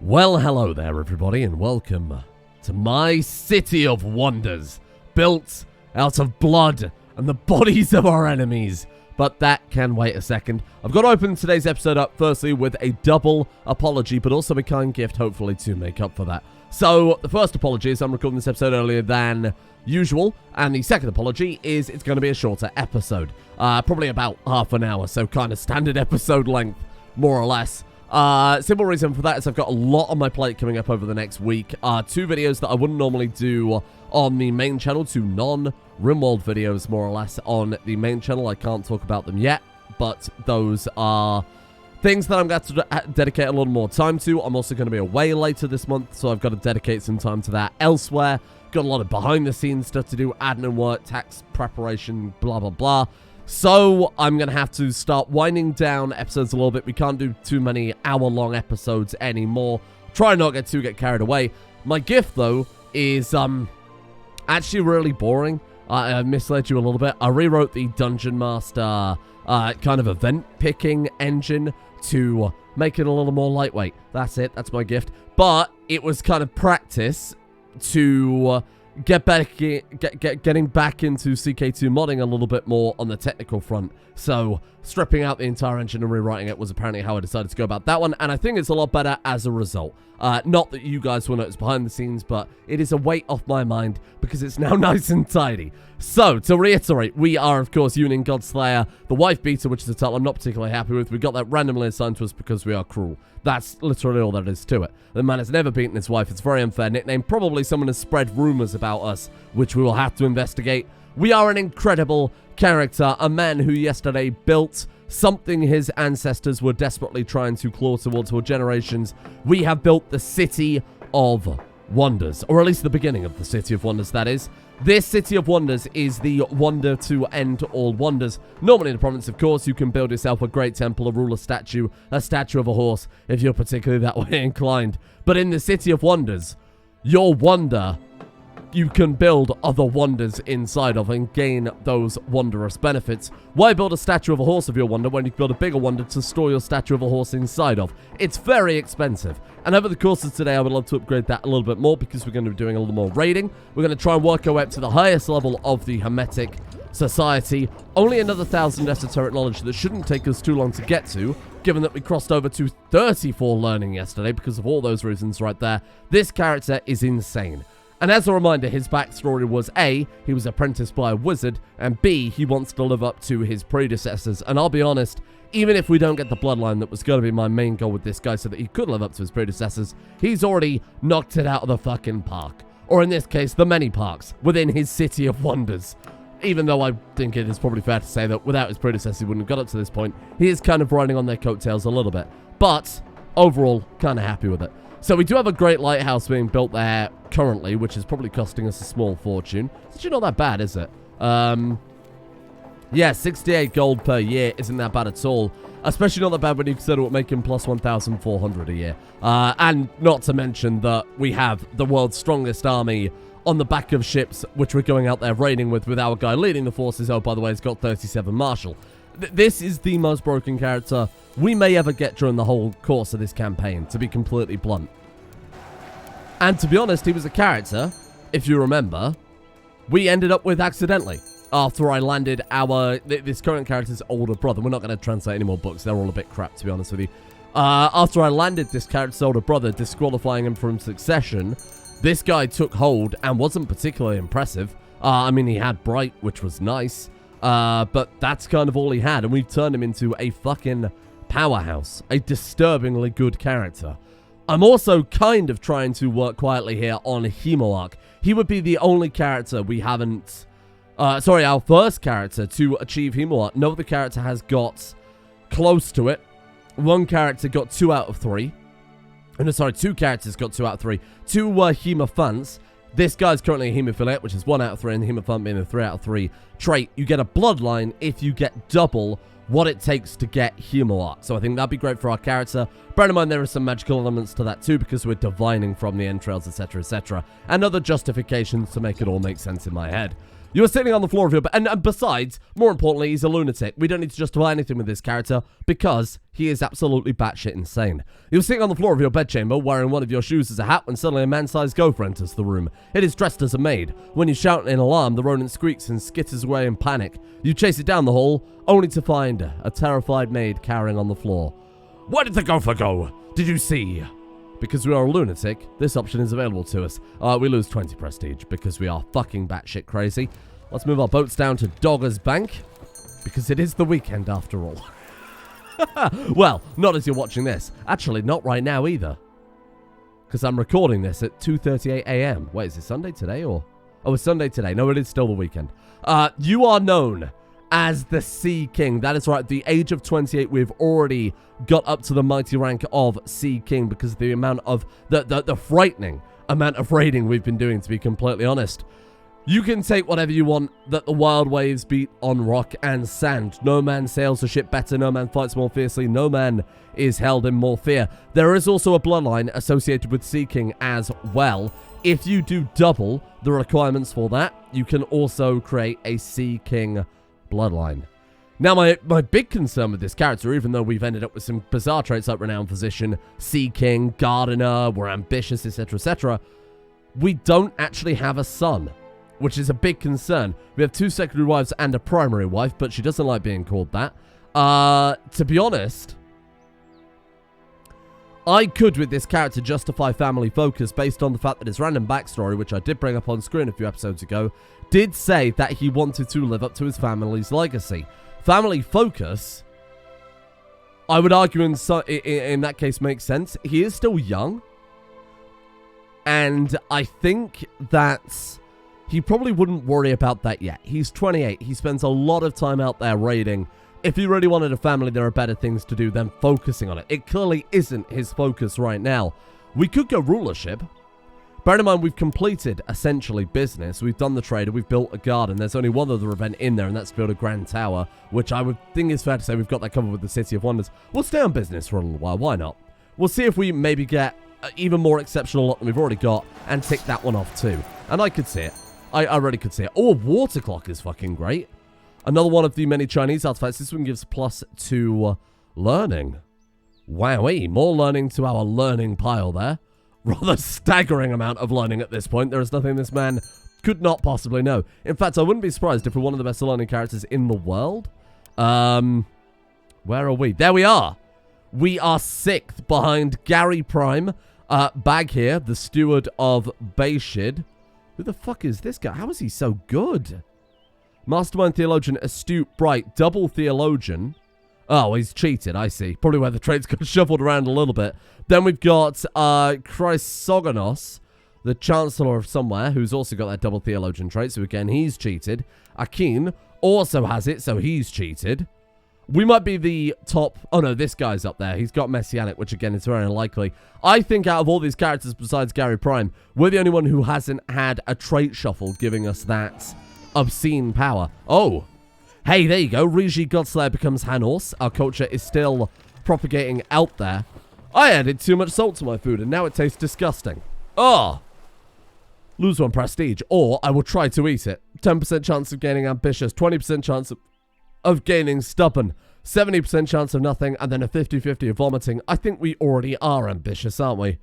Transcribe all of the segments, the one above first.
Well, hello there, everybody, and welcome to my City of Wonders, built out of blood and the bodies of our enemies. But that can wait a second. I've got to open today's episode up, firstly, with a double apology, but also a kind gift, hopefully, to make up for that. So, the first apology is I'm recording this episode earlier than usual, and the second apology is it's going to be a shorter episode. Probably about half an hour, so kind of standard episode length, more or less. Simple reason for that is I've got a lot on my plate coming up over the next week. Two videos that I wouldn't normally do on the main channel, two non-RimWorld videos, more or less, on the main channel. I can't talk about them yet, but those are things that I'm going to dedicate a little more time to. I'm also going to be away later this month, so I've got to dedicate some time to that elsewhere. Got a lot of behind-the-scenes stuff to do, admin work, tax preparation, blah, blah, blah. So, I'm going to have to start winding down episodes a little bit. We can't do too many hour-long episodes anymore. Try not to get carried away. My gift, though, is actually really boring. I misled you a little bit. I rewrote the Dungeon Master kind of event-picking engine to make it a little more lightweight. That's it. That's my gift. But it was kind of practice to getting back into CK2 modding a little bit more on the technical front. So, stripping out the entire engine and rewriting it was apparently how I decided to go about that one, and I think it's a lot better as a result. Not that you guys will notice behind the scenes, but it is a weight off my mind because it's now nice and tidy. So, to reiterate, we are, of course, Union Godslayer, the wife beater, which is a title I'm not particularly happy with. We got that randomly assigned to us because we are cruel. That's literally all that is to it. The man has never beaten his wife. It's a very unfair nickname. Probably someone has spread rumors about us, which we will have to investigate. We are an incredible character, a man who yesterday built something his ancestors were desperately trying to claw towards for generations. We have built the City of Wonders, or at least the beginning of the City of Wonders, that is. This City of Wonders is the wonder to end all wonders. Normally in the province, of course, you can build yourself a great temple, a ruler statue, a statue of a horse, if you're particularly that way inclined. But in the City of Wonders, your wonder, you can build other wonders inside of and gain those wondrous benefits. Why build a statue of a horse of your wonder when you can build a bigger wonder to store your statue of a horse inside of? It's very expensive. And over the course of today, I would love to upgrade that a little bit more because we're going to be doing a little more raiding. We're going to try and work our way up to the highest level of the Hermetic Society. Only another 1,000 esoteric knowledge that shouldn't take us too long to get to, given that we crossed over to 34 learning yesterday because of all those reasons right there. This character is insane. And as a reminder, his backstory was A, he was apprenticed by a wizard, and B, he wants to live up to his predecessors. And I'll be honest, even if we don't get the bloodline that was going to be my main goal with this guy so that he could live up to his predecessors, he's already knocked it out of the fucking park. Or in this case, the many parks within his City of Wonders. Even though I think it is probably fair to say that without his predecessors, he wouldn't have got up to this point. He is kind of riding on their coattails a little bit. But overall, kind of happy with it. So we do have a great lighthouse being built there currently, which is probably costing us a small fortune. It's actually not that bad, is it? Yeah, 68 gold per year isn't that bad at all. Especially not that bad when you consider we're making plus 1,400 a year. And not to mention that we have the world's strongest army on the back of ships, which we're going out there raiding with our guy leading the forces. Oh, by the way, he's got 37 martial. This is the most broken character we may ever get during the whole course of this campaign, to be completely blunt. And to be honest, he was a character, if you remember, we ended up with accidentally. After I landed this current character's older brother. We're not going to translate any more books. They're all a bit crap, to be honest with you. After I landed this character's older brother, disqualifying him from succession, this guy took hold and wasn't particularly impressive. I mean, he had Bright, which was nice. But that's kind of all he had. And we've turned him into a fucking powerhouse. A disturbingly good character. I'm also kind of trying to work quietly here on Hemoarch. He would be the only character we haven't... our first character to achieve Hemoarch. No other character has got close to it. One character got 2 out of 3. No, sorry, 2 characters got 2 out of 3. 2 were Hemophants. This guy's currently a Hemophiliac, which is 1 out of 3, and the Hemophant being a 3 out of 3 trait. You get a bloodline if you get double what it takes to get Hemoarch. So I think that'd be great for our character. Bear in mind there are some magical elements to that too, because we're divining from the entrails, etc., etc. And other justifications to make it all make sense in my head. You are sitting on the floor of your bed. And besides, more importantly, he's a lunatic. We don't need to justify anything with this character because he is absolutely batshit insane. You're sitting on the floor of your bedchamber wearing one of your shoes as a hat when suddenly a man-sized gopher enters the room. It is dressed as a maid. When you shout in alarm, the rodent squeaks and skitters away in panic. You chase it down the hall, only to find a terrified maid cowering on the floor. Where did the gopher go? Did you see? Because we are a lunatic, this option is available to us. We lose 20 prestige because we are fucking batshit crazy. Let's move our boats down to Dogger's Bank because it is the weekend after all. Well, not as you're watching this. Actually, not right now either. Because I'm recording this at 2:38 a.m. Wait, is it Sunday today or? Oh, it's Sunday today. No, it is still the weekend. You are known as the Sea King. That is right. At the age of 28, we've already got up to the mighty rank of Sea King because of the amount of the frightening amount of raiding we've been doing, to be completely honest. You can take whatever you want that the wild waves beat on rock and sand. No man sails a ship better, no man fights more fiercely, no man is held in more fear. There is also a bloodline associated with Sea King as well. If you do double the requirements for that, you can also create a Sea King bloodline. Now, my big concern with this character, even though we've ended up with some bizarre traits like Renowned Physician, Sea King, Gardener, we're ambitious, etc., etc., we don't actually have a son, which is a big concern. We have 2 secondary wives and a primary wife, but she doesn't like being called that. To be honest, I could, with this character, justify family focus based on the fact that his random backstory, which I did bring up on screen a few episodes ago, did say that he wanted to live up to his family's legacy. Family focus, I would argue in that case makes sense. He is still young, and I think that he probably wouldn't worry about that yet. He's 28. He spends a lot of time out there raiding. If he really wanted a family, there are better things to do than focusing on it. It clearly isn't his focus right now. We could go rulership. Bear in mind, we've completed, essentially, business. We've done the trader. We've built a garden. There's only one other event in there, and that's to build a grand tower, which I would think is fair to say we've got that covered with the City of Wonders. We'll stay on business for a little while. Why not? We'll see if we maybe get even more exceptional lot than we've already got and tick that one off too. And I could see it. I really could see it. Oh, a water clock is fucking great. Another one of the many Chinese artifacts. This one gives +2 learning. Wowee. More learning to our learning pile there. Rather staggering amount of learning at this point. There is nothing this man could not possibly know. In fact, I wouldn't be surprised if we're one of the best learning characters in the world. Where are we? There we are. We are 6th behind Gary Prime. Bag here, the steward of Bayshid. Who the fuck is this guy? How is he so good? Mastermind Theologian, Astute, Bright, Double Theologian. Oh, he's cheated, I see. Probably where the traits got shuffled around a little bit. Then we've got Chrysogonos, the Chancellor of Somewhere, who's also got that Double Theologian trait. So again, he's cheated. Akin also has it, so he's cheated. We might be the top... Oh, no, this guy's up there. He's got Messianic, which, again, is very unlikely. I think out of all these characters besides Gary Prime, we're the only one who hasn't had a trait shuffle giving us that obscene power. Oh. Hey, there you go. Rigi Godslayer becomes Hanorse. Our culture is still propagating out there. I added too much salt to my food, and now it tastes disgusting. Oh. Lose 1 prestige, or I will try to eat it. 10% chance of gaining ambitious, 20% chance of gaining stubborn, 70% chance of nothing, and then a 50-50 of vomiting. I think we already are ambitious, aren't we?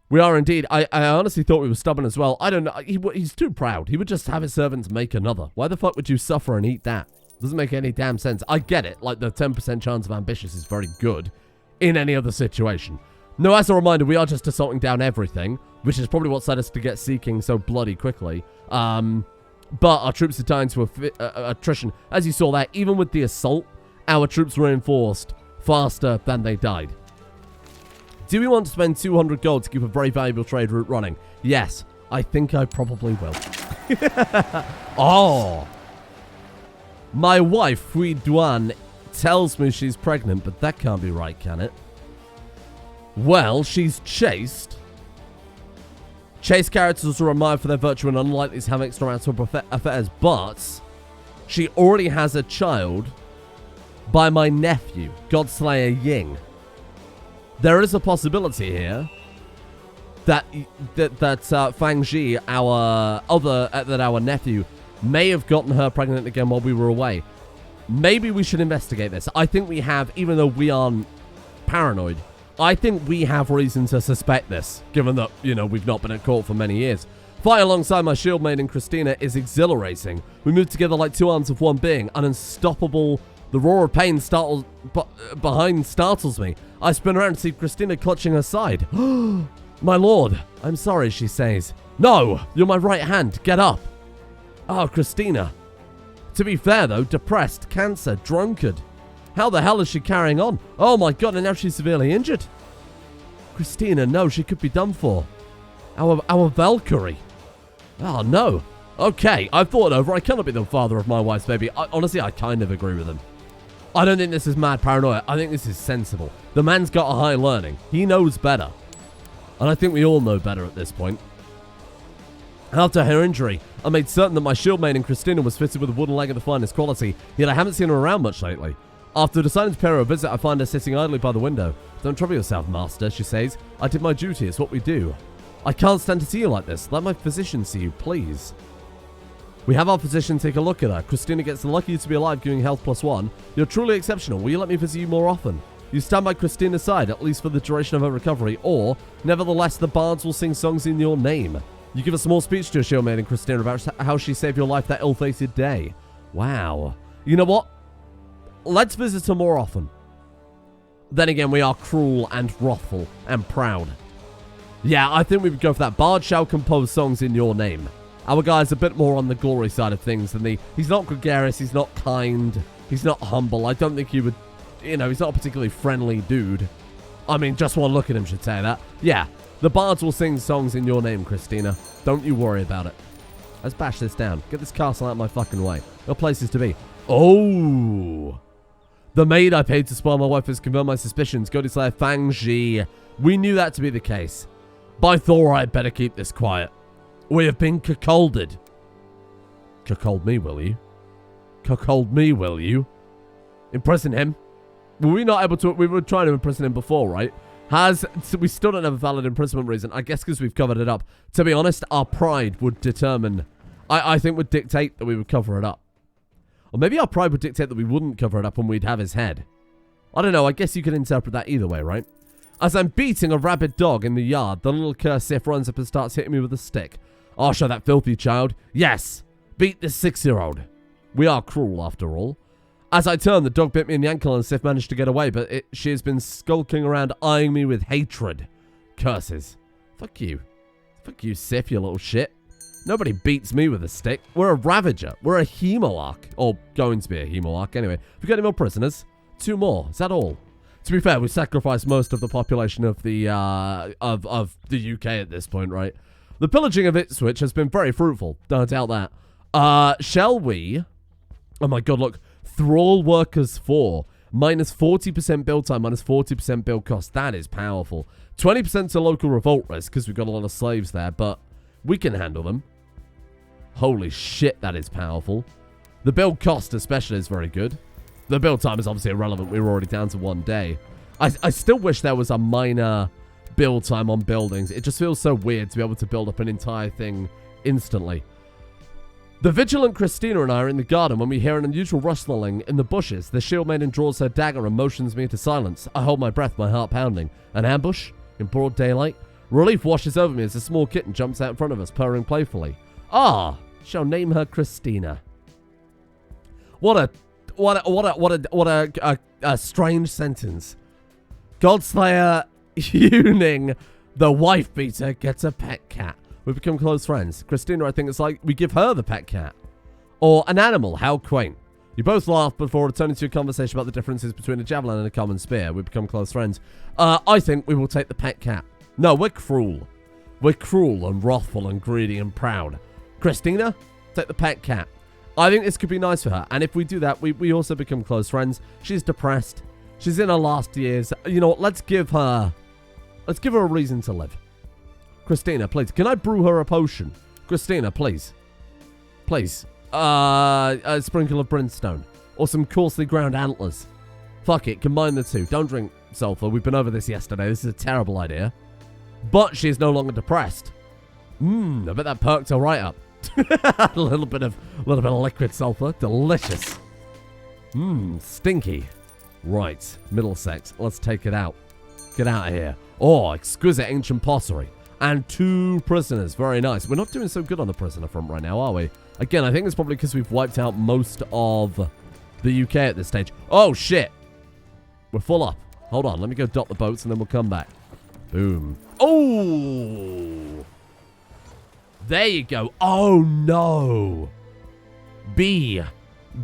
We are indeed. I honestly thought we were stubborn as well. I don't know. He's too proud. He would just have his servants make another. Why the fuck would you suffer and eat that? Doesn't make any damn sense. I get it. Like, the 10% chance of ambitious is very good in any other situation. No, as a reminder, we are just assaulting down everything, which is probably what led us to get Sea King so bloody quickly. But our troops are dying to attrition. As you saw there, even with the assault, our troops reinforced faster than they died. Do we want to spend 200 gold to keep a very valuable trade route running? Yes, I think I probably will. Oh. My wife, Fui Duan, tells me she's pregnant, but that can't be right, can it? Well, she's chaste. Chase characters are admired for their virtue and unlikely to have extramarital affairs, but she already has a child by my nephew, Godslayer Ying. There is a possibility here that Fang Ji, our nephew, may have gotten her pregnant again while we were away. Maybe we should investigate this. I think we have, even though we aren't paranoid, I think we have reason to suspect this, given that, you know, we've not been at court for many years. Fighting alongside my shield maiden Christina is exhilarating. We move together like two arms of one being, an unstoppable... The roar of pain behind startles me. I spin around to see Christina clutching her side. My lord, I'm sorry, she says. No, you're my right hand. Get up. Oh, Christina. To be fair, though, depressed, cancer, drunkard. How the hell is she carrying on? Oh my god, and now she's severely injured. Christina, no, she could be done for. Our Valkyrie. Oh, no. Okay, I've thought it over. I cannot be the father of my wife's baby. Honestly, I kind of agree with him. I don't think this is mad paranoia. I think this is sensible. The man's got a high learning. He knows better. And I think we all know better at this point. After her injury, I made certain that my shield maiden Christina was fitted with a wooden leg of the finest quality, yet I haven't seen her around much lately. After deciding to pay her a visit, I find her sitting idly by the window. Don't trouble yourself, master, she says. I did my duty. It's what we do. I can't stand to see you like this. Let my physician see you, please. We have our physician take a look at her. Christina gets the lucky to be alive, giving health +1. You're truly exceptional. Will you let me visit you more often? You stand by Christina's side, at least for the duration of her recovery, or, nevertheless, the bards will sing songs in your name. You give a small speech to your shield maiden Christina about how she saved your life that ill-fated day. Wow. You know what? Let's visit her more often. Then again, we are cruel and wrathful and proud. Yeah, I think we would go for that. Bard shall compose songs in your name. Our guy's a bit more on the glory side of things than the... He's not gregarious, he's not kind, he's not humble. I don't think he would... You know, he's not a particularly friendly dude. I mean, just one look at him should say that. Yeah, the bards will sing songs in your name, Christina. Don't you worry about it. Let's bash this down. Get this castle out of my fucking way. Your places to be. Oh! The maid I paid to spoil my wife has confirmed my suspicions. Go to Slayer Fang Ji. We knew that to be the case. By Thor, I'd better keep this quiet. We have been cuckolded. Cuckold me, will you? Cuckold me, will you? Imprison him. Were we not able to... We were trying to imprison him before, right? We still don't have a valid imprisonment reason. I guess because we've covered it up. To be honest, our pride would determine... I think would dictate that we would cover it up. Or maybe our pride would dictate that we wouldn't cover it up and we'd have his head. I don't know. I guess you could interpret that either way, right? As I'm beating a rabid dog in the yard, the little cursed Sif runs up and starts hitting me with a stick. I'll show that filthy child. Yes, beat this 6-year-old. We are cruel, after all. As I turn, the dog bit me in the ankle and Sif managed to get away, but she has been skulking around eyeing me with hatred. Curses. Fuck you. Fuck you, Sif, you little shit. Nobody beats me with a stick. We're a Ravager. We're a Hemoarch. Or going to be a Hemoarch. Anyway, we got any more prisoners? 2 more. Is that all? To be fair, we sacrificed most of the population of the UK at this point, right? The pillaging of Ipswich has been very fruitful. Don't doubt that. Shall we... Oh my god, look. Thrall Workers 4. Minus 40% build time, minus 40% build cost. That is powerful. 20% to local revolt risk, because we've got a lot of slaves there, but we can handle them. Holy shit, that is powerful. The build cost especially is very good. The build time is obviously irrelevant. We were already down to 1 day. I still wish there was a minor build time on buildings. It just feels so weird to be able to build up an entire thing instantly. The vigilant Christina and I are in the garden when we hear an unusual rustling in the bushes. The shield maiden draws her dagger and motions me into silence. I hold my breath, my heart pounding. An ambush? In broad daylight? Relief washes over me as a small kitten jumps out in front of us, purring playfully. Ah! Shall name her Christina. What a strange sentence. Godslayer Yuning, the wife beater, gets a pet cat. We become close friends. Christina, I think it's like we give her the pet cat. Or an animal. How quaint. You both laugh before returning to a conversation about the differences between a javelin and a common spear. We become close friends. I think we will take the pet cat. No, we're cruel. We're cruel and wrathful and greedy and proud. Christina, take the pet cat. I think this could be nice for her. And if we do that, we also become close friends. She's depressed. She's in her last years. You know what? Let's give her a reason to live. Christina, please. Can I brew her a potion? Christina, please. Please. A sprinkle of brimstone. Or some coarsely ground antlers. Fuck it. Combine the two. Don't drink sulfur. We've been over this yesterday. This is a terrible idea. But she is no longer depressed. I bet that perked her right up. A little bit of liquid sulfur. Delicious. Mmm, stinky. Right, Middlesex. Let's take it out. Get out of here. Oh, exquisite ancient pottery. And 2 prisoners. Very nice. We're not doing so good on the prisoner front right now, are we? Again, I think it's probably because we've wiped out most of the UK at this stage. Oh, shit. We're full up. Hold on. Let me go dot the boats and then we'll come back. Boom. Oh! There you go. Oh, no. B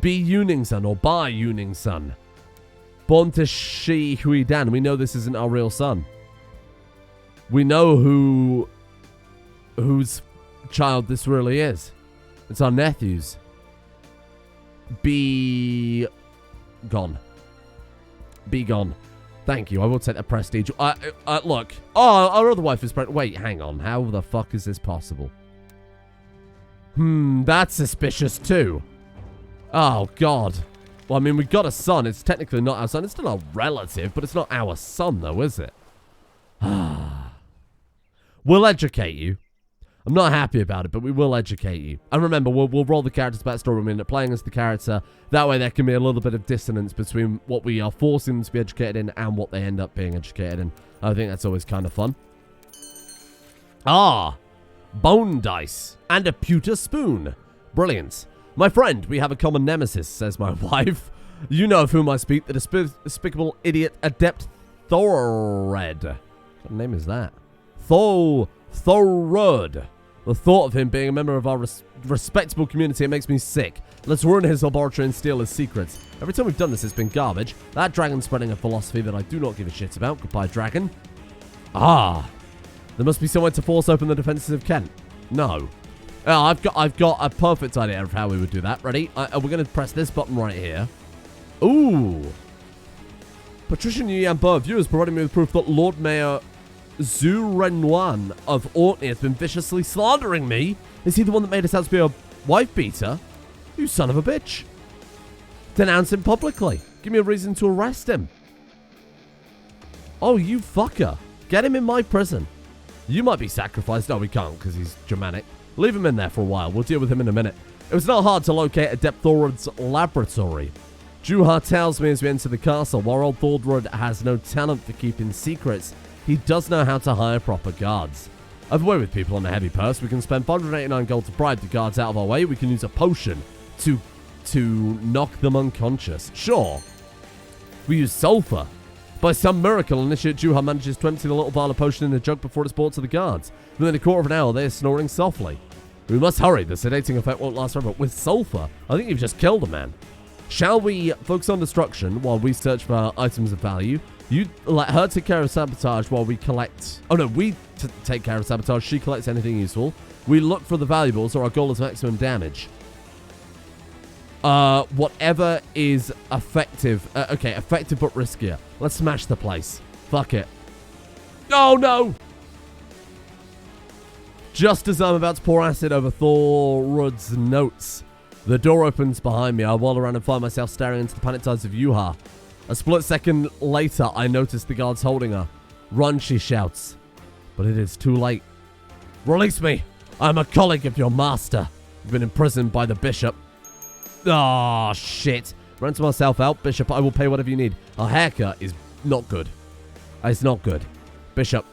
Yuningson or Bai Yuningson. Born to Shi Hui Dan. We know this isn't our real son. We know whose child this really is. It's our nephew's. Be gone. Be gone. Thank you. I will take the prestige. Look. Oh, our other wife is pregnant. Wait, hang on. How the fuck is this possible? That's suspicious too. Oh, God. Well, I mean, we got a son. It's technically not our son. It's still our relative, but it's not our son, though, is it? We'll educate you. I'm not happy about it, but we will educate you. And remember, we'll roll the character's backstory when we end up playing as the character. That way there can be a little bit of dissonance between what we are forcing them to be educated in and what they end up being educated in. I think that's always kind of fun. Ah, bone dice and a pewter spoon. Brilliant. My friend, we have a common nemesis, says my wife. You know of whom I speak, the despicable idiot adept Thorred. What name is that? Thorred. The thought of him being a member of our respectable community, it makes me sick. Let's ruin his laboratory and steal his secrets. Every time we've done this, it's been garbage. That dragon's spreading a philosophy that I do not give a shit about. Goodbye, dragon. Ah. There must be somewhere to force open the defenses of Kent. No. I've got a perfect idea of how we would do that. Ready? We're going to press this button right here. Ooh. Patricia Nguyen viewers providing me with proof that Lord Mayor Zhu Renwan of Orkney has been viciously slandering me. Is he the one that made us out to be a wife beater? You son of a bitch. Denounce him publicly. Give me a reason to arrest him. Oh, you fucker. Get him in my prison. You might be sacrificed. No, we can't because he's Germanic. Leave him in there for a while. We'll deal with him in a minute. It was not hard to locate Adept Thorrod's laboratory. Juha tells me as we enter the castle, while old Thorrod has no talent for keeping secrets, he does know how to hire proper guards. I've way with people on a heavy purse. We can spend 589 gold to bribe the guards out of our way. We can use a potion to knock them unconscious. Sure. We use sulfur. By some miracle, Initiate Juha manages to empty the little vial of potion in a jug before it's brought to the guards. Within a quarter of an hour, they are snoring softly. We must hurry. The sedating effect won't last forever. With sulfur, I think you've just killed a man. Shall we focus on destruction while we search for items of value? You let her take care of sabotage while we collect... Oh no, we take care of sabotage. She collects anything useful. We look for the valuables, or our goal is maximum damage. Whatever is effective. Okay, effective but riskier. Let's smash the place. Fuck it. Oh no! Just as I'm about to pour acid over Thorrod's notes, the door opens behind me. I whirl around and find myself staring into the panicked eyes of Juha. A split second later, I notice the guards holding her. Run, she shouts. But it is too late. Release me! I'm a colleague of your master. You've been imprisoned by the bishop. Ah, shit. Ransom myself out. Bishop, I will pay whatever you need. Our haircut is not good. It's not good. Bishop.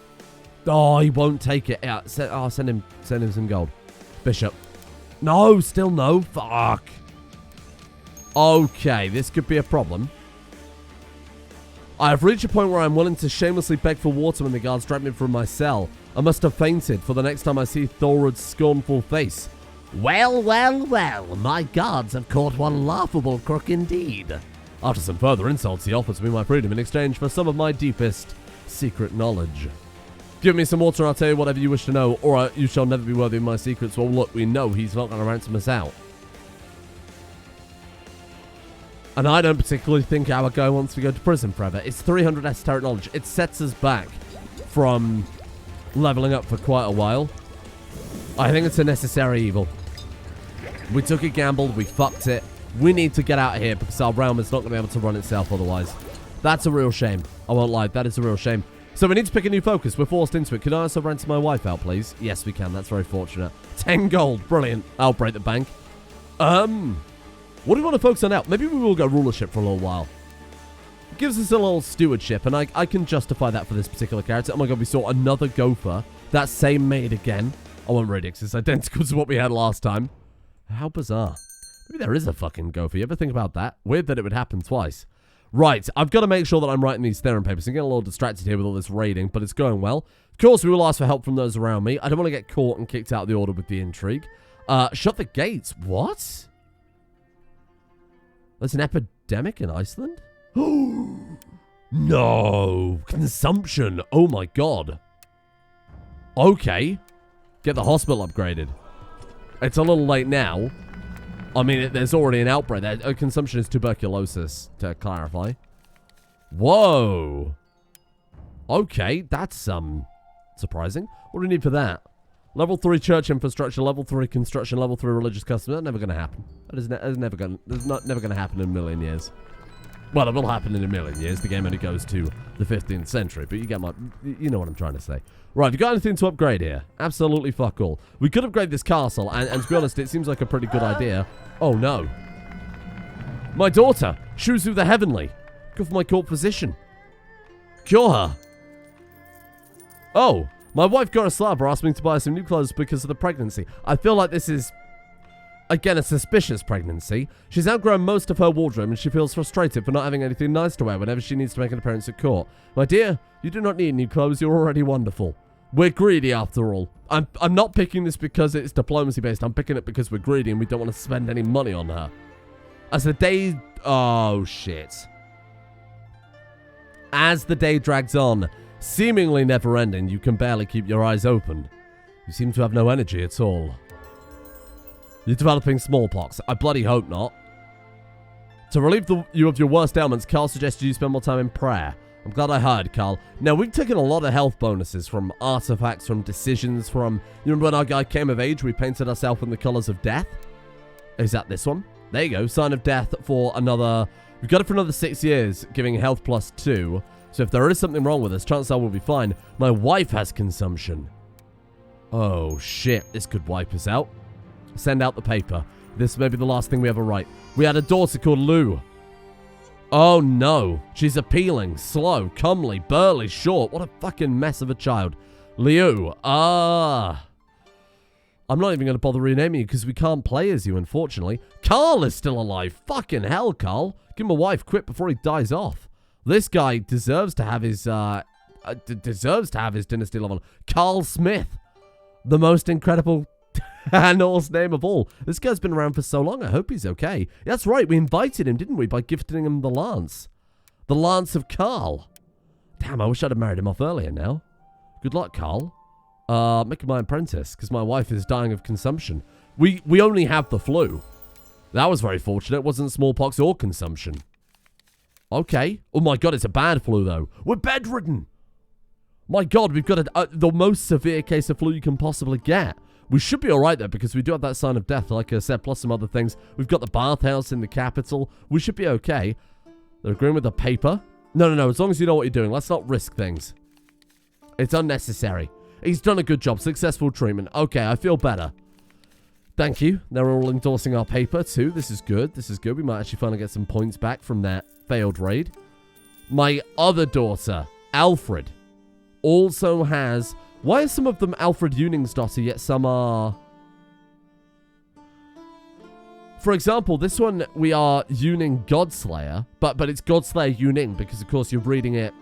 Oh, he won't take it. Yeah, send him some gold. Bishop. No, still no. Fuck. Okay, this could be a problem. I have reached a point where I'm willing to shamelessly beg for water when the guards drag me from my cell. I must have fainted for the next time I see Thorrod's scornful face. Well, well, well, my guards have caught one laughable crook indeed. After some further insults, he offers me my freedom in exchange for some of my deepest secret knowledge. Give me some water, I'll tell you whatever you wish to know, or you shall never be worthy of my secrets. Well, look, we know he's not going to ransom us out. And I don't particularly think our guy wants to go to prison forever. It's 300 esoteric knowledge. It sets us back from leveling up for quite a while. I think it's a necessary evil. We took a gamble. We fucked it. We need to get out of here because our realm is not going to be able to run itself otherwise. That's a real shame. I won't lie. That is a real shame. So we need to pick a new focus. We're forced into it. Can I also rent my wife out, please? Yes, we can. That's very fortunate. 10 gold. Brilliant. I'll break the bank. What do we want to focus on now? Maybe we will go rulership for a little while. It gives us a little stewardship, and I can justify that for this particular character. Oh my god, we saw another gopher. That same maid again. I won't read it because it's identical to what we had last time. How bizarre. Maybe there is a fucking gopher. You ever think about that? Weird that it would happen twice. Right, I've got to make sure that I'm writing these theorem papers. I'm getting a little distracted here with all this raiding, but it's going well. Of course, we will ask for help from those around me. I don't want to get caught and kicked out of the order with the intrigue. Shut the gates. What? There's an epidemic in Iceland? No. Consumption. Oh my god. Okay. Get the hospital upgraded. It's a little late now. I mean, there's already an outbreak there. Consumption is tuberculosis, to clarify. Whoa. Okay, that's, surprising. What do we need for that? Level 3 church infrastructure, level 3 construction, level 3 religious custom. That's never going to happen. That's never going to happen in a million years. Well, it will happen in a million years. The game only goes to the 15th century, but you know what I'm trying to say. Right, you got anything to upgrade here? Absolutely fuck all. We could upgrade this castle, and to be honest, it seems like a pretty good idea. Oh, no. My daughter, Shuzu the Heavenly. Go for my court physician. Cure her. Oh, my wife Goroslava asked me to buy some new clothes because of the pregnancy. I feel like this is, again, a suspicious pregnancy. She's outgrown most of her wardrobe and she feels frustrated for not having anything nice to wear whenever she needs to make an appearance at court. My dear, you do not need new clothes. You're already wonderful. We're greedy after all. I'm not picking this because it's diplomacy based. I'm picking it because we're greedy and we don't want to spend any money on her. As the day... Oh, shit. As the day drags on, seemingly never ending, you can barely keep your eyes open. You seem to have no energy at all. You're developing smallpox. I bloody hope not. To relieve you of your worst ailments, Carl suggested you spend more time in prayer. I'm glad I heard, Carl. Now, we've taken a lot of health bonuses from artifacts, from decisions, from... You remember when our guy came of age, we painted ourselves in the colours of death? Is that this one? There you go. Sign of death for another... We've got it for another 6 years, giving health +2. So if there is something wrong with us, chances are we'll be fine. My wife has consumption. Oh, shit. This could wipe us out. Send out the paper. This may be the last thing we ever write. We had a daughter called Lou. Oh, no. She's appealing, slow, comely, burly, short. What a fucking mess of a child. Liu. I'm not even going to bother renaming you because we can't play as you, unfortunately. Carl is still alive. Fucking hell, Carl. Give him a wife quick before he dies off. This guy deserves to have his, dynasty level. Carl Smith. The most incredible Norse name of all. This guy's been around for so long. I hope he's okay. That's right. We invited him, didn't we, by gifting him the lance. The Lance of Carl. Damn, I wish I'd have married him off earlier now. Good luck, Carl. Make him my apprentice, because my wife is dying of consumption. We only have the flu. That was very fortunate. It wasn't smallpox or consumption. Okay. Oh my god, it's a bad flu, though. We're bedridden. My god, we've got the most severe case of flu you can possibly get. We should be alright, though, because we do have that sign of death, like I said, plus some other things. We've got the bathhouse in the capital. We should be okay. They're agreeing with the paper. No. As long as you know what you're doing. Let's not risk things. It's unnecessary. He's done a good job. Successful treatment. Okay, I feel better. Thank you. They're all endorsing our paper, too. This is good. This is good. We might actually finally get some points back from that failed raid. My other daughter, Alfred, also has... Why are some of them Alfred Uningsdottir, yet some are... For example, this one, we are Uning Godslayer, but it's Godslayer Uning, because, of course, you're reading it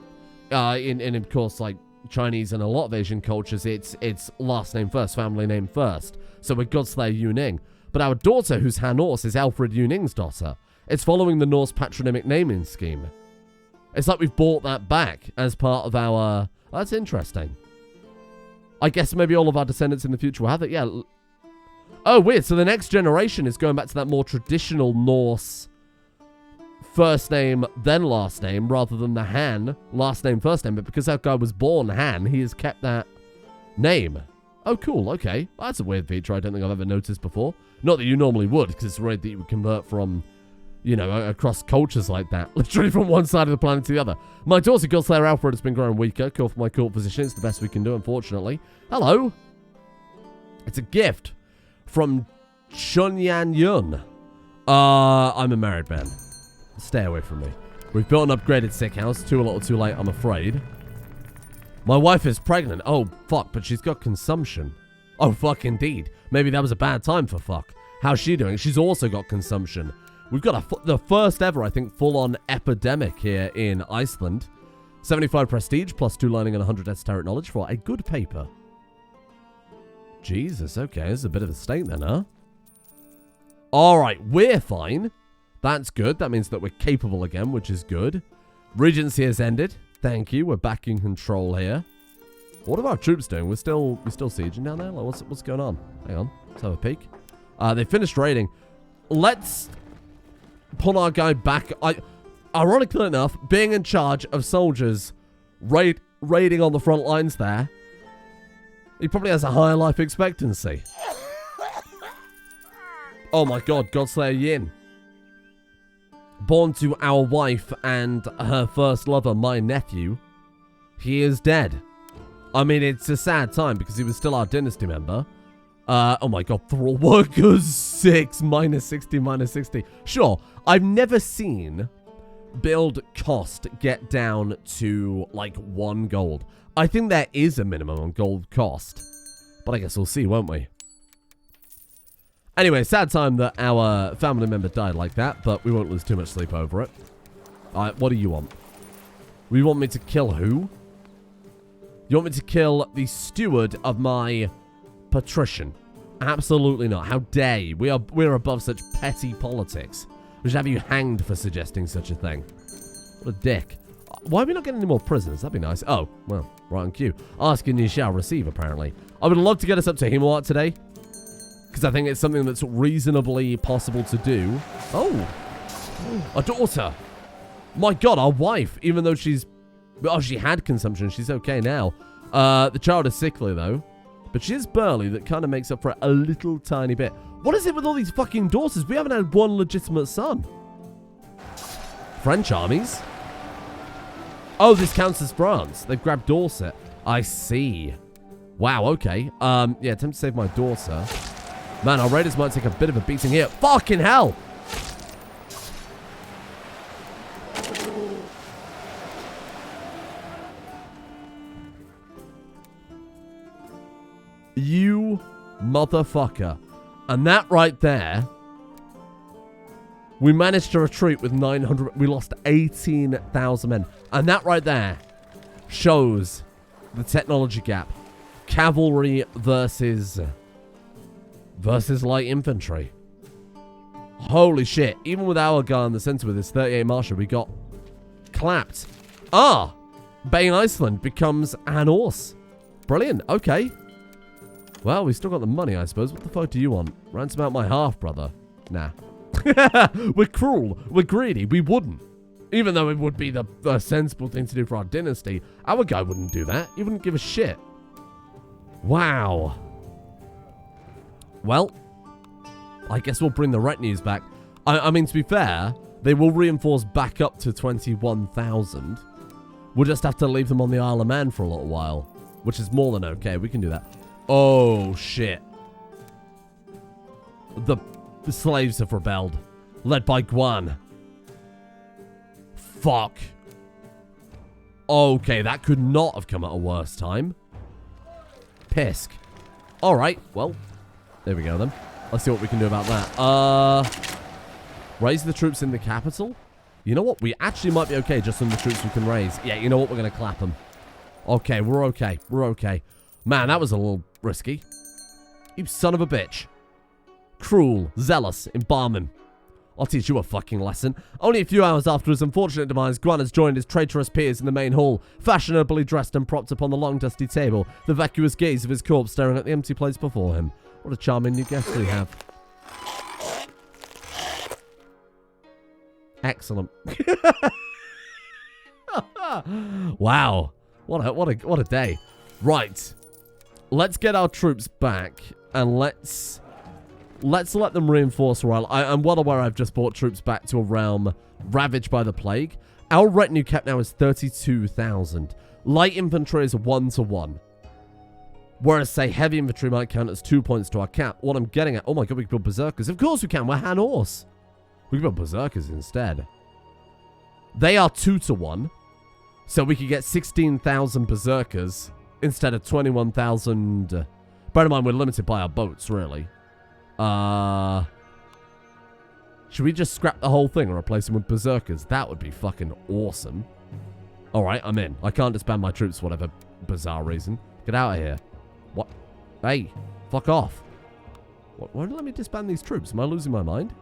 in, of course, like, Chinese and a lot of Asian cultures, it's last name first, family name first. So we're Godslayer Uning. But our daughter, who's Han-Norse, is Alfred Uningsdottir. It's following the Norse patronymic naming scheme. It's like we've brought that back as part of our... That's interesting. I guess maybe all of our descendants in the future will have it. Yeah. Oh, weird. So the next generation is going back to that more traditional Norse first name, then last name, rather than the Han, last name, first name. But because that guy was born Han, he has kept that name. Oh, cool. Okay. Well, that's a weird feature I don't think I've ever noticed before. Not that you normally would, because it's weird that you would convert from you know, across cultures like that. Literally from one side of the planet to the other. My daughter, Godslayer Alfred, has been growing weaker. Call for my court position. It's the best we can do, unfortunately. Hello. It's a gift from Chunyan Yun. I'm a married man. Stay away from me. We've built an upgraded sick house. A little too late, I'm afraid. My wife is pregnant. Oh, fuck, but she's got consumption. Oh, fuck, indeed. Maybe that was a bad time for fuck. How's she doing? She's also got consumption. We've got the first ever, I think, full-on epidemic here in Iceland. 75 prestige, plus 2 learning and 100 esoteric knowledge for a good paper. Jesus, okay, this is a bit of a state then, huh? Alright, we're fine. That's good. That means that we're capable again, which is good. Regency has ended. Thank you. We're back in control here. What are our troops doing? We're still sieging down there? Like, what's going on? Hang on. Let's have a peek. They finished raiding. Let's pull our guy back. Ironically enough, being in charge of soldiers raiding on the front lines there, he probably has a higher life expectancy. Oh my god, Godslayer Yin. Born to our wife and her first lover, my nephew. He is dead. I mean, it's a sad time because he was still our dynasty member. Oh my god, thrall workers 6, minus 60, minus 60. Sure, I've never seen build cost get down to like 1 gold. I think there is a minimum on gold cost. But I guess we'll see, won't we? Anyway, sad time that our family member died like that, but we won't lose too much sleep over it. Alright, what do you want? You want me to kill who? You want me to kill the steward of my patrician? Absolutely not. How dare you? We're above such petty politics. We should have you hanged for suggesting such a thing. What a dick. Why are we not getting any more prisoners? That'd be nice. Oh, well, right on cue. Ask and you shall receive, apparently. I would love to get us up to Himawat today, because I think it's something that's reasonably possible to do. Oh, a daughter. My god, our wife, even though she's... Oh, she had consumption. She's okay now. The child is sickly, though. But she is burly. That kind of makes up for it a little tiny bit. What is it with all these fucking daughters? We haven't had one legitimate son. French armies? Oh, this counts as France. They've grabbed Dorset. I see. Wow, okay. Yeah, attempt to save my daughter. Man, our raiders might take a bit of a beating here. Fucking hell! You motherfucker. And that right there, we managed to retreat with 900. We lost 18,000 men. And that right there shows the technology gap. Cavalry versus light infantry. Holy shit. Even with our guy in the center with his 38 Marshal, we got clapped. Ah! Bay Iceland becomes an horse. Brilliant. Okay. Well, we still got the money, I suppose. What the fuck do you want? Ransom out my half-brother. Nah. We're cruel. We're greedy. We wouldn't. Even though it would be the sensible thing to do for our dynasty, our guy wouldn't do that. He wouldn't give a shit. Wow. Well, I guess we'll bring the retinues back. I mean, to be fair, they will reinforce back up to 21,000. We'll just have to leave them on the Isle of Man for a little while, which is more than okay. We can do that. Oh, shit. The slaves have rebelled, led by Guan. Fuck. Okay, that could not have come at a worse time. Pisk. Alright, well, there we go then. Let's see what we can do about that. Raise the troops in the capital? You know what? We actually might be okay just on the troops we can raise. Yeah, you know what? We're going to clap them. Okay, we're okay. We're okay. Man, that was a little risky. You son of a bitch. Cruel, zealous, embalm him. I'll teach you a fucking lesson. Only a few hours after his unfortunate demise, Guan has joined his traitorous peers in the main hall, fashionably dressed and propped upon the long dusty table, the vacuous gaze of his corpse staring at the empty place before him. What a charming new guest we have. Excellent. Wow. What a day. Right. Let's get our troops back and let's let's let them reinforce a while. I'm well aware I've just brought troops back to a realm ravaged by the plague. Our retinue cap now is 32,000. Light infantry is a 1-to-1. Whereas, say, heavy infantry might count as 2 points to our cap. What I'm getting at... Oh my god, we can build berserkers. Of course we can. We're Han Horse. We can build berserkers instead. They are 2-to-1. So we could get 16,000 berserkers instead of 21,000... Bear in mind, we're limited by our boats, really. Should we just scrap the whole thing and replace them with berserkers? That would be fucking awesome. Alright, I'm in. I can't disband my troops for whatever bizarre reason. Get out of here. What? Hey, fuck off. Why don't you let me disband these troops? Am I losing my mind?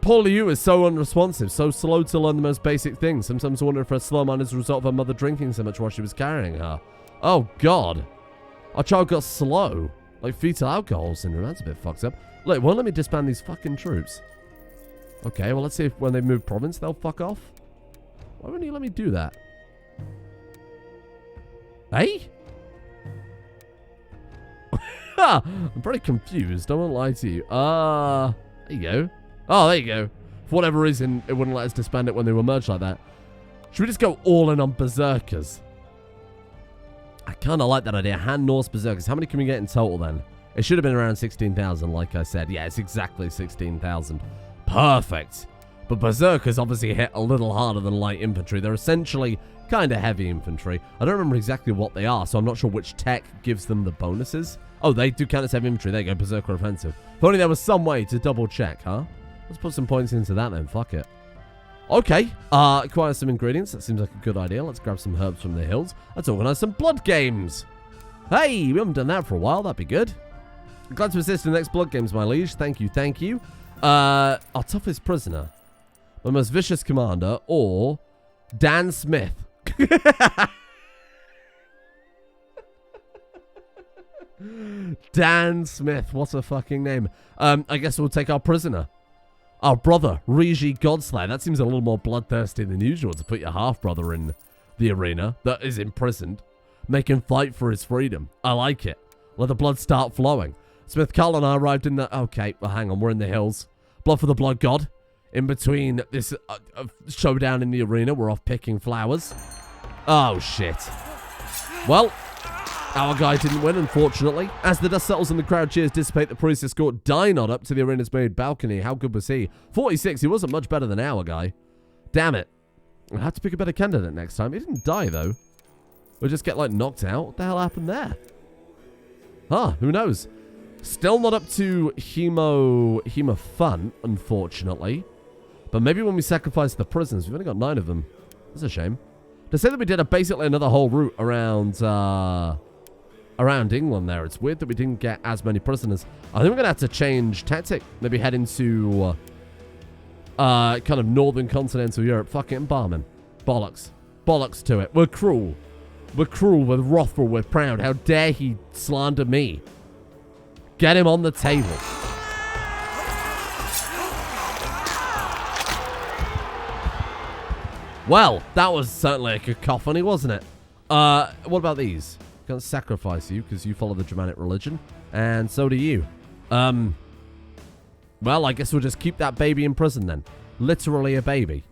Poor Liu is so unresponsive, so slow to learn the most basic things. Sometimes I wonder if her slow mind is a result of her mother drinking so much while she was carrying her. Oh, God. Our child got slow. Like fetal alcohol syndrome. That's a bit fucked up. Look, won't let me disband these fucking troops. Okay, well, let's see if when they move province, they'll fuck off. Why wouldn't you let me do that? Hey? I'm pretty confused. I won't lie to you. There you go. Oh, there you go. For whatever reason, it wouldn't let us disband it when they were merged like that. Should we just go all in on berserkers? I kind of like that idea. Han Norse berserkers. How many can we get in total then? It should have been around 16,000, like I said. Yeah, it's exactly 16,000. Perfect. But berserkers obviously hit a little harder than light infantry. They're essentially kind of heavy infantry. I don't remember exactly what they are, so I'm not sure which tech gives them the bonuses. Oh, they do count as heavy infantry. There you go, berserker offensive. If only there was some way to double check, huh? Let's put some points into that then. Fuck it. Okay, acquire some ingredients. That seems like a good idea. Let's grab some herbs from the hills. Let's organize some blood games. Hey, we haven't done that for a while. That'd be good. Glad to assist in the next blood games, my liege. Thank you, thank you. Our toughest prisoner, my most vicious commander, or Dan Smith. Dan Smith, what a fucking name. I guess we'll take our prisoner. Our brother, Rigi Godslayer. That seems a little more bloodthirsty than usual to put your half-brother in the arena that is imprisoned. Make him fight for his freedom. I like it. Let the blood start flowing. Smith, Carl and I arrived in the... Okay, well, hang on. We're in the hills. Blood for the blood god. In between this showdown in the arena, we're off picking flowers. Oh, shit. Well... Our guy didn't win, unfortunately. As the dust settles and the crowd cheers dissipate, the priest escort Dynod up to the arena's main balcony. How good was he? 46, he wasn't much better than our guy. Damn it. I'll have to pick a better candidate next time. He didn't die, though. We'll just get, like, knocked out. What the hell happened there? Huh, who knows? Still not up to Hemo fun, unfortunately. But maybe when we sacrifice the prisoners, we've only got 9 of them. That's a shame. To say that we did basically another whole route around England there. It's weird that we didn't get as many prisoners. I think we're going to have to change tactic. Maybe head into kind of northern continental Europe. Fuck it, embalming. Bollocks. Bollocks to it. We're cruel. We're cruel. We're wrathful. We're proud. How dare he slander me? Get him on the table. Well, that was certainly a cacophony, wasn't it? What about these? Can't sacrifice you because you follow the Germanic religion, and so do you. Well, I guess we'll just keep that baby in prison then. Literally a baby.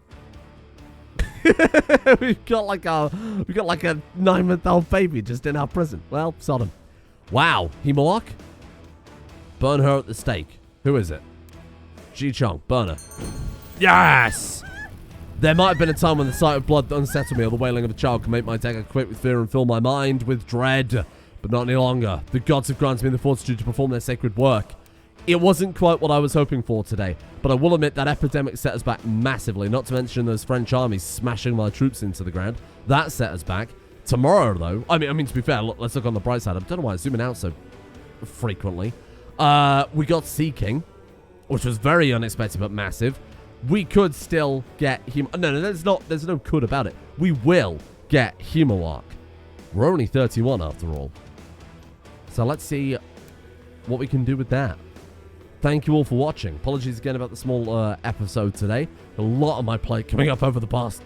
We've got like a 9-month-old baby just in our prison. Well, Sodom. Wow, Hemork? Burn her at the stake. Who is it? Ji Chong, burn her. Yes! There might have been a time when the sight of blood that unsettled me or the wailing of a child can make my dagger quake with fear and fill my mind with dread. But not any longer. The gods have granted me the fortitude to perform their sacred work. It wasn't quite what I was hoping for today, but I will admit that epidemic set us back massively, not to mention those French armies smashing my troops into the ground. That set us back. Tomorrow, though, I mean, to be fair, look, let's look on the bright side. I don't know why I'm zooming out so frequently. We got Sea King, which was very unexpected but massive. We could still get him. No, there's no could about it. We will get Hemoark. We're only 31 after all. So let's see what we can do with that. Thank you all for watching. Apologies again about the small episode today. A lot on my plate coming up over the past,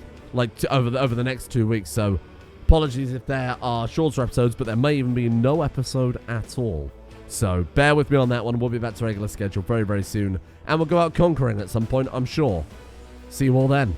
over the next 2 weeks. So apologies if there are shorter episodes, but there may even be no episode at all. So bear with me on that one. We'll be back to regular schedule very, very soon. And we'll go out conquering at some point, I'm sure. See you all then.